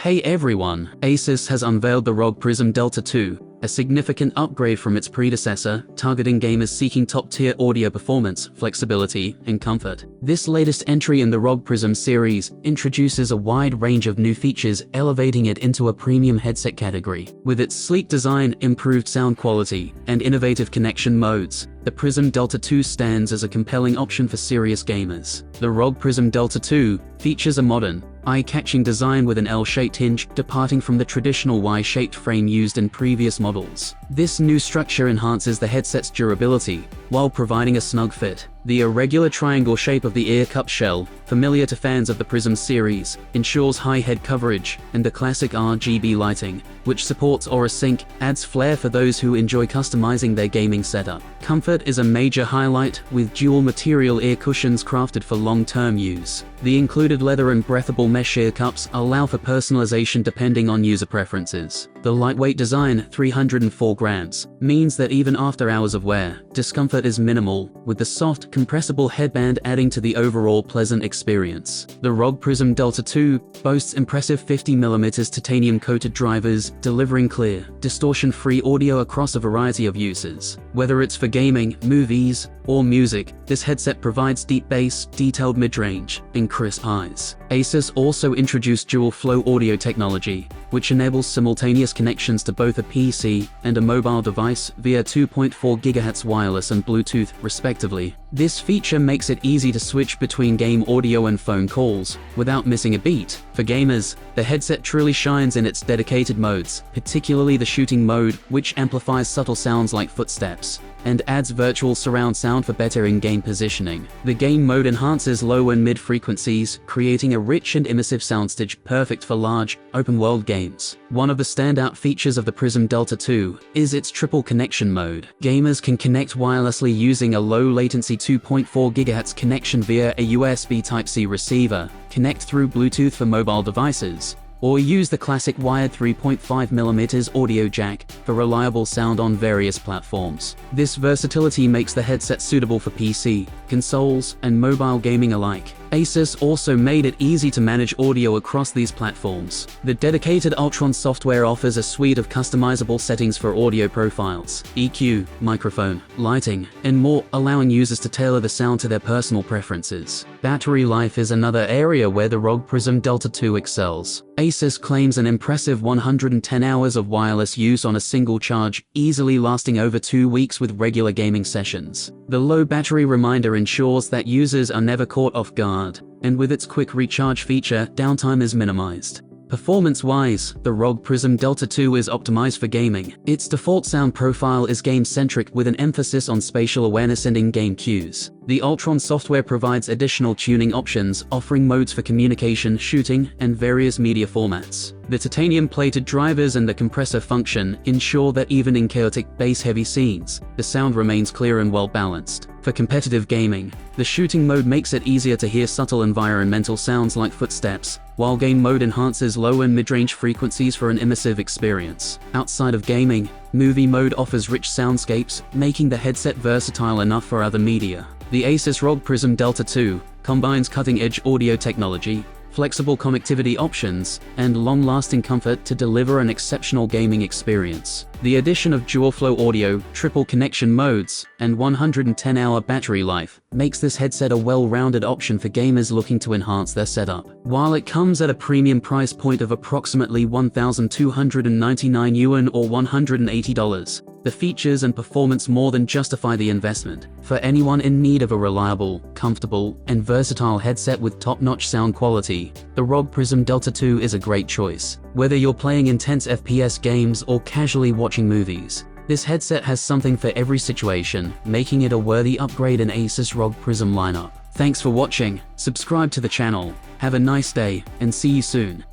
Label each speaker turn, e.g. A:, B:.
A: Hey everyone, ASUS has unveiled the ROG Prism Delta 2, a significant upgrade from its predecessor, targeting gamers seeking top-tier audio performance, flexibility, and comfort. This latest entry in the ROG Prism series introduces a wide range of new features, elevating it into a premium headset category. With its sleek design, improved sound quality, and innovative connection modes, the Prism Delta 2 stands as a compelling option for serious gamers. The ROG Prism Delta 2 features a modern, eye-catching design with an L-shaped hinge, departing from the traditional Y-shaped frame used in previous models. This new structure enhances the headset's durability, while providing a snug fit. The irregular triangle shape of the ear cup shell, familiar to fans of the Prism series, ensures high head coverage, and the classic RGB lighting, which supports Aura Sync, adds flair for those who enjoy customizing their gaming setup. Comfort is a major highlight, with dual material ear cushions crafted for long-term use. The included leather and breathable mesh ear cups allow for personalization depending on user preferences. The lightweight design, 304 grams, means that even after hours of wear, discomfort is minimal, with the soft, compressible headband adding to the overall pleasant experience. The ROG Prism Delta 2 boasts impressive 50mm titanium-coated drivers, delivering clear, distortion-free audio across a variety of uses. Whether it's for gaming, movies, or music, this headset provides deep bass, detailed mid-range, and crisp highs. ASUS also introduced DualFlow audio technology, which enables simultaneous connections to both a PC and a mobile device via 2.4 GHz wireless and Bluetooth, respectively. This feature makes it easy to switch between game audio and phone calls, without missing a beat. For gamers, the headset truly shines in its dedicated modes, particularly the shooting mode, which amplifies subtle sounds like footsteps, and adds virtual surround sound for better in-game positioning. The game mode enhances low and mid frequencies, creating a rich and immersive soundstage perfect for large, open-world games. One of the standout features of the Prism Delta 2 is its triple connection mode. Gamers can connect wirelessly using a low-latency 2.4 GHz connection via a USB Type-C receiver, connect through Bluetooth for mobile devices, or use the classic wired 3.5mm audio jack for reliable sound on various platforms. This versatility makes the headset suitable for PC, consoles, and mobile gaming alike. ASUS also made it easy to manage audio across these platforms. The dedicated Ultron software offers a suite of customizable settings for audio profiles, EQ, microphone, lighting, and more, allowing users to tailor the sound to their personal preferences. Battery life is another area where the ROG Prism Delta 2 excels. ASUS claims an impressive 110 hours of wireless use on a single charge, easily lasting over 2 weeks with regular gaming sessions. The low battery reminder ensures that users are never caught off guard, and with its quick recharge feature, downtime is minimized. Performance-wise, the ROG Prism Delta 2 is optimized for gaming. Its default sound profile is game-centric with an emphasis on spatial awareness and in-game cues. The Ultron software provides additional tuning options, offering modes for communication, shooting, and various media formats. The titanium-plated drivers and the compressor function ensure that even in chaotic, bass-heavy scenes, the sound remains clear and well-balanced. For competitive gaming, the shooting mode makes it easier to hear subtle environmental sounds like footsteps, while game mode enhances low and mid-range frequencies for an immersive experience. Outside of gaming, movie mode offers rich soundscapes, making the headset versatile enough for other media. The ASUS ROG Prism Delta 2 combines cutting-edge audio technology, flexible connectivity options, and long-lasting comfort to deliver an exceptional gaming experience. The addition of DualFlow audio, triple connection modes, and 110-hour battery life makes this headset a well-rounded option for gamers looking to enhance their setup. While it comes at a premium price point of approximately 1,299 yuan or $180, the features and performance more than justify the investment. For anyone in need of a reliable, comfortable, and versatile headset with top-notch sound quality, the ROG Prism Delta 2 is a great choice. Whether you're playing intense FPS games or casually watching movies, this headset has something for every situation, making it a worthy upgrade in ASUS ROG Prism lineup. Thanks for watching, subscribe to the channel, have a nice day, and see you soon.